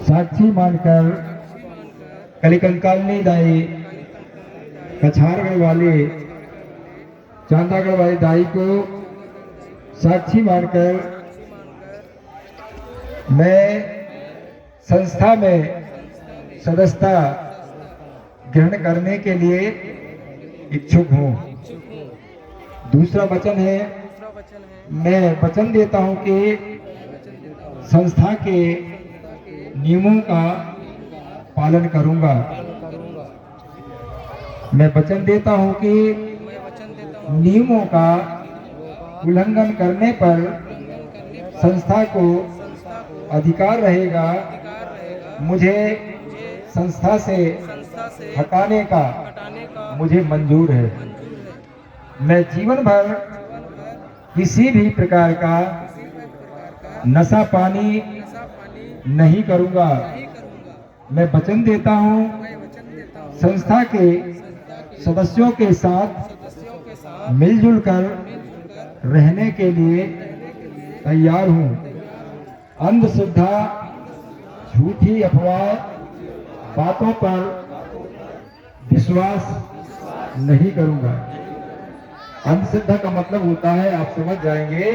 साक्षी मानकर कलिकंकालनी दाई कछारगढ़ वाले चांदागढ़ वाली दाई को साक्षी मानकर मैं संस्था में सदस्यता ग्रहण करने के लिए इच्छुक हूँ। दूसरा वचन है, मैं वचन देता हूँ कि संस्था के नियमों का पालन करूँगा। मैं वचन देता हूँ कि नियमों का उल्लंघन करने पर संस्था को अधिकार रहेगा मुझे संस्था से हटाने का मुझे मंजूर है। मैं जीवन भर किसी भी प्रकार का नशा पानी नहीं करूंगा। मैं वचन देता हूं संस्था के सदस्यों के साथ मिलजुल कर रहने के लिए तैयार हूं। अंधश्रद्धा, झूठी अफवाह बातों पर विश्वास नहीं करूंगा। अंधश्रद्धा का मतलब होता है, आप समझ जाएंगे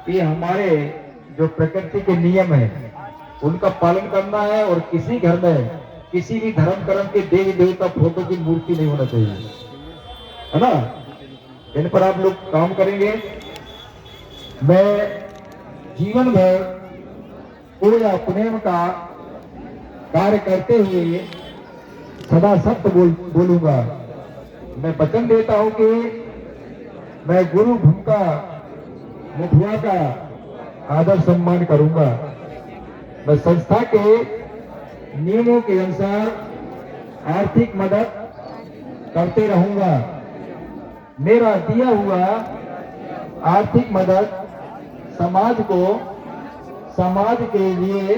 कि हमारे जो प्रकृति के नियम है उनका पालन करना है और किसी घर में किसी भी धर्म कर्म के देवी देवता फोटो की मूर्ति नहीं होना चाहिए, है ना। इन पर आप लोग काम करेंगे। मैं जीवन भर कोई अपने का कार्य करते हुए सदा सत्य बोलूंगा। मैं वचन देता हूं कि मैं गुरु भूमिका मुखिया का आदर सम्मान करूंगा। मैं संस्था के नियमों के अनुसार आर्थिक मदद करते रहूंगा। मेरा दिया हुआ आर्थिक मदद समाज को समाज के लिए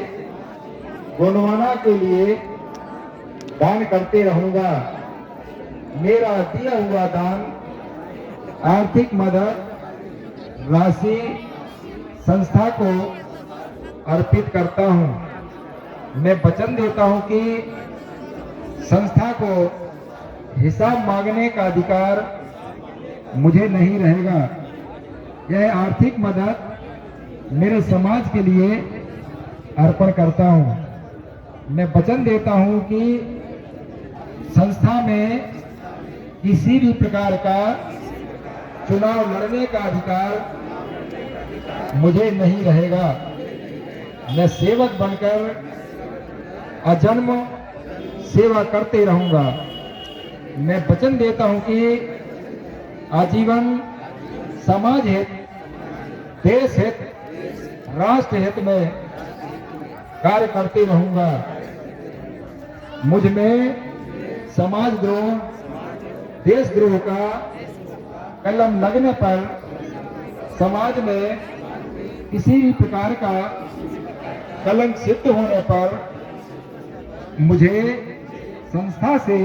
गुणवाना के लिए दान करते रहूंगा। मेरा दिया हुआ दान आर्थिक मदद राशि संस्था को अर्पित करता हूं। मैं वचन देता हूं कि संस्था को हिसाब मांगने का अधिकार मुझे नहीं रहेगा। यह आर्थिक मदद मेरे समाज के लिए अर्पण करता हूं। मैं वचन देता हूं कि संस्था में किसी भी प्रकार का चुनाव लड़ने का अधिकार मुझे नहीं रहेगा। मैं सेवक बनकर अजन्म सेवा करते रहूंगा। मैं वचन देता हूं कि आजीवन समाज हित, देश हित, राष्ट्र हित में कार्य करते रहूंगा। मुझ में समाजद्रोह, देशद्रोह का कलम लगने पर समाज में किसी भी प्रकार का कलंक सिद्ध होने पर मुझे संस्था से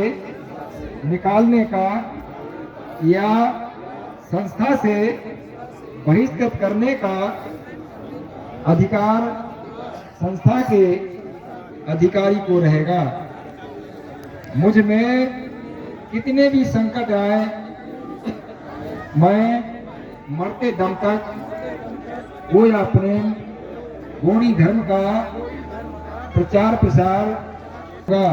निकालने का या संस्था से बहिष्कृत करने का अधिकार संस्था के अधिकारी को रहेगा। मुझ में कितने भी संकट आए, मैं मरते दम तक कोई अपने गौणी धर्म का प्रचार प्रसार का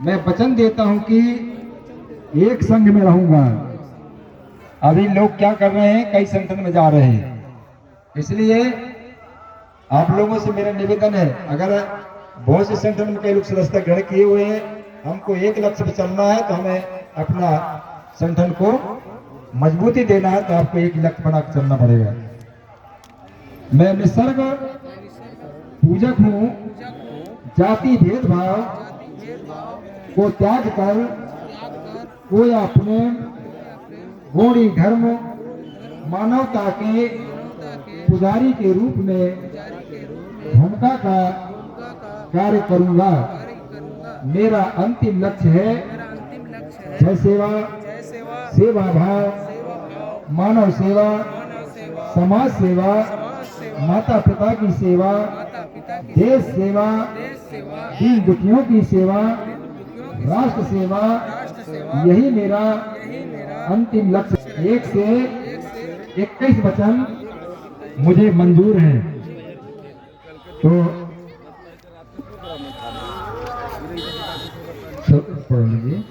मैं वचन देता हूं कि एक संघ में रहूंगा। अभी लोग क्या कर रहे हैं, कई संगठन में जा रहे हैं। इसलिए आप लोगों से मेरा निवेदन है, अगर बहुत से संगठन में कई लोग सदस्यता ग्रहण किए हुए हैं, हमको एक लक्ष्य पे चलना है तो हमें अपना संगठन को मजबूती देना है, तो आपको एक लक्ष्य बना के चलना पड़ेगा। मैं निसर्ग पूजक हूँ। जाति भेदभाव को त्याग कर कोई अपने गौणी धर्म मानवता के पुजारी के रूप में भूमिका का कार्य करूंगा। मेरा अंतिम लक्ष्य है जय सेवा, सेवा भाव, मानव सेवा, समाज सेवा, माता पिता की सेवा, देश सेवा, दीन दुखियों की सेवा, राष्ट्र सेवा, यही मेरा अंतिम लक्ष्य। 1 से 21 वचन मुझे मंजूर है। तो सब पढ़ लीजिए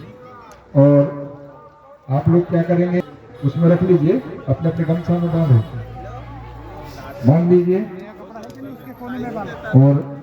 और आप लोग क्या करेंगे उसमें रख लीजिए, अपने अपने गमछा में बांध लीजिए और